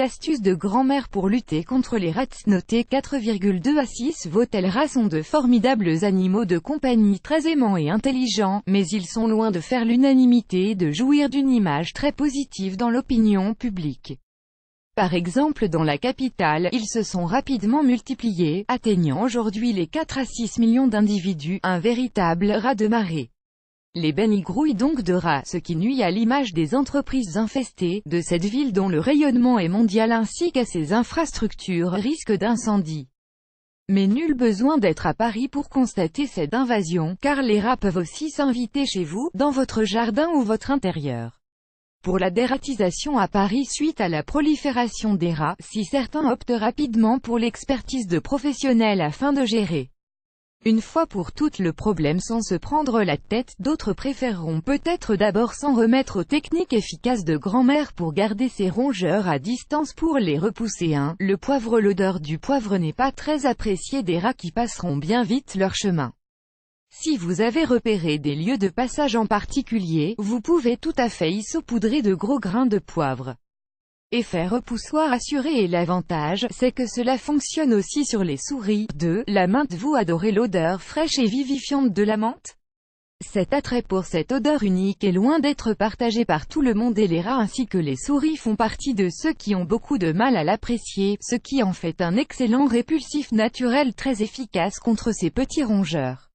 astuces de grand-mère pour lutter contre les rats. Notez 4,2 à 6. Vos tels rats sont de formidables animaux de compagnie très aimants et intelligents, mais ils sont loin de faire l'unanimité et de jouir d'une image très positive dans l'opinion publique. Par exemple dans la capitale, ils se sont rapidement multipliés, atteignant aujourd'hui les 4 à 6 millions d'individus, un véritable rat de marée. Les bennes y grouillent donc de rats, ce qui nuit à l'image des entreprises infestées, de cette ville dont le rayonnement est mondial ainsi qu'à ses infrastructures, risque d'incendie. Mais nul besoin d'être à Paris pour constater cette invasion, car les rats peuvent aussi s'inviter chez vous, dans votre jardin ou votre intérieur. Pour la dératisation à Paris suite à la prolifération des rats, si certains optent rapidement pour l'expertise de professionnels afin de gérer une fois pour toutes le problème sans se prendre la tête, d'autres préféreront peut-être d'abord s'en remettre aux techniques efficaces de grand-mère pour garder ces rongeurs à distance pour les repousser. Le poivre. L'odeur du poivre n'est pas très appréciée des rats qui passeront bien vite leur chemin. Si vous avez repéré des lieux de passage en particulier, vous pouvez tout à fait y saupoudrer de gros grains de poivre. Effet repoussoir assuré. Et l'avantage, c'est que cela fonctionne aussi sur les souris. 2. La menthe. Vous adorez l'odeur fraîche et vivifiante de la menthe? Cet attrait pour cette odeur unique est loin d'être partagé par tout le monde et les rats ainsi que les souris font partie de ceux qui ont beaucoup de mal à l'apprécier, ce qui en fait un excellent répulsif naturel très efficace contre ces petits rongeurs.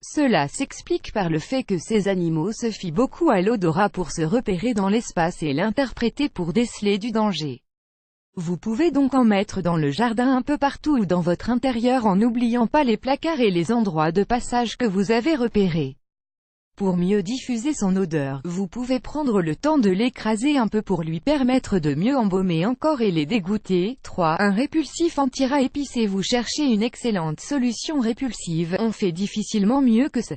Cela s'explique par le fait que ces animaux se fient beaucoup à l'odorat pour se repérer dans l'espace et l'interpréter pour déceler du danger. Vous pouvez donc en mettre dans le jardin un peu partout ou dans votre intérieur en n'oubliant pas les placards et les endroits de passage que vous avez repérés. Pour mieux diffuser son odeur, vous pouvez prendre le temps de l'écraser un peu pour lui permettre de mieux embaumer encore et les dégoûter. 3. Un répulsif anti-rat épicé. Vous cherchez une excellente solution répulsive, on fait difficilement mieux que ce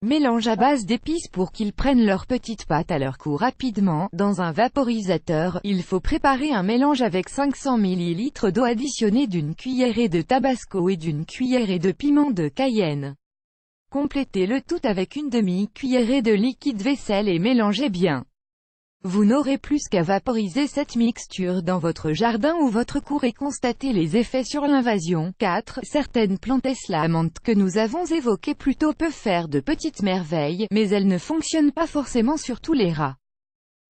mélange à base d'épices pour qu'ils prennent leurs petites pattes à leur cou rapidement. Dans un vaporisateur, il faut préparer un mélange avec 500 ml d'eau additionnée d'une cuillerée de tabasco et d'une cuillerée de piment de Cayenne. Complétez le tout avec une demi-cuillerée de liquide vaisselle et mélangez bien. Vous n'aurez plus qu'à vaporiser cette mixture dans votre jardin ou votre cour et constater les effets sur l'invasion. 4. Certaines plantes. La menthe que nous avons évoquée plus tôt peut faire de petites merveilles, mais elle ne fonctionne pas forcément sur tous les rats.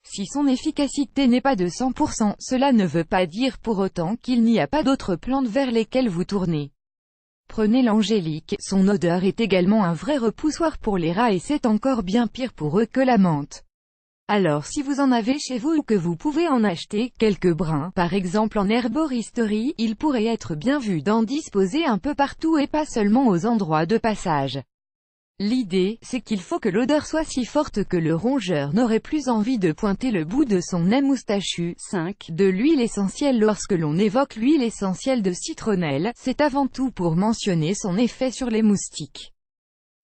Si son efficacité n'est pas de 100%, cela ne veut pas dire pour autant qu'il n'y a pas d'autres plantes vers lesquelles vous tournez. Prenez l'angélique, son odeur est également un vrai repoussoir pour les rats et c'est encore bien pire pour eux que la menthe. Alors si vous en avez chez vous ou que vous pouvez en acheter quelques brins, par exemple en herboristerie, il pourrait être bien vu d'en disposer un peu partout et pas seulement aux endroits de passage. L'idée, c'est qu'il faut que l'odeur soit si forte que le rongeur n'aurait plus envie de pointer le bout de son nez moustachu. 5. De l'huile essentielle. Lorsque l'on évoque l'huile essentielle de citronnelle, c'est avant tout pour mentionner son effet sur les moustiques.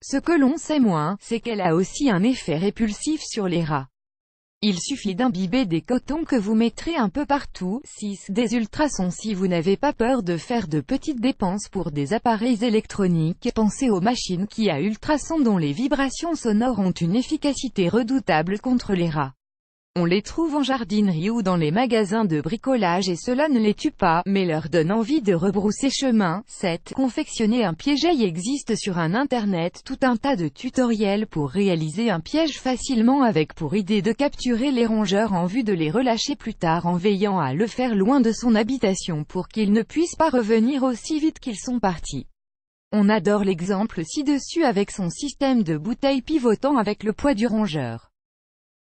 Ce que l'on sait moins, c'est qu'elle a aussi un effet répulsif sur les rats. Il suffit d'imbiber des cotons que vous mettrez un peu partout. 6. Des ultrasons. Si vous n'avez pas peur de faire de petites dépenses pour des appareils électroniques, pensez aux machines qui à ultrasons dont les vibrations sonores ont une efficacité redoutable contre les rats. On les trouve en jardinerie ou dans les magasins de bricolage et cela ne les tue pas, mais leur donne envie de rebrousser chemin. 7. Confectionner un piège. Il existe sur internet tout un tas de tutoriels pour réaliser un piège facilement avec pour idée de capturer les rongeurs en vue de les relâcher plus tard en veillant à le faire loin de son habitation pour qu'ils ne puissent pas revenir aussi vite qu'ils sont partis. On adore l'exemple ci-dessus avec son système de bouteilles pivotant avec le poids du rongeur.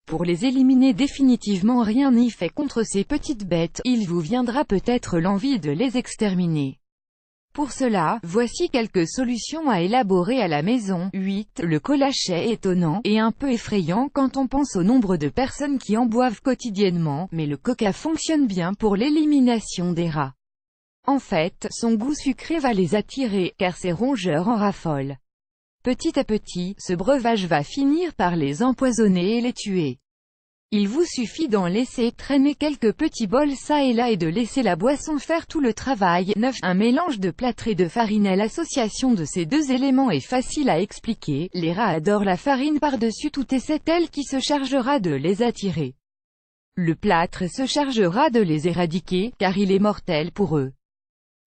Pour les éliminer définitivement rien n'y fait contre ces petites bêtes, il vous viendra peut-être l'envie de les exterminer. Pour cela, voici quelques solutions à élaborer à la maison. 8. Le colachet est étonnant, et un peu effrayant quand on pense au nombre de personnes qui en boivent quotidiennement, mais le coca fonctionne bien pour l'élimination des rats. En fait, son goût sucré va les attirer, car ces rongeurs en raffolent. Petit à petit, ce breuvage va finir par les empoisonner et les tuer. Il vous suffit d'en laisser traîner quelques petits bols ça et là et de laisser la boisson faire tout le travail. 9. Un mélange de plâtre et de farine. L'association de ces deux éléments est facile à expliquer, les rats adorent la farine par-dessus tout et c'est elle qui se chargera de les attirer. Le plâtre se chargera de les éradiquer, car il est mortel pour eux.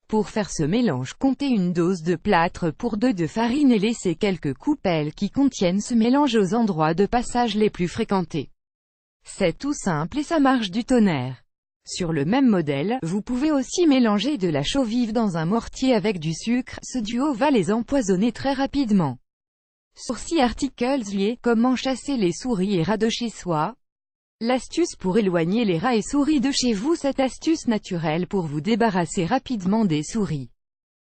Pour faire ce mélange, comptez une dose de plâtre pour 2 de farine et laissez quelques coupelles qui contiennent ce mélange aux endroits de passage les plus fréquentés. C'est tout simple et ça marche du tonnerre. Sur le même modèle, vous pouvez aussi mélanger de la chaux vive dans un mortier avec du sucre, ce duo va les empoisonner très rapidement. Sourcils articles liés, comment chasser les souris et rats de chez soi? L'astuce pour éloigner les rats et souris de chez vous. Cette astuce naturelle pour vous débarrasser rapidement des souris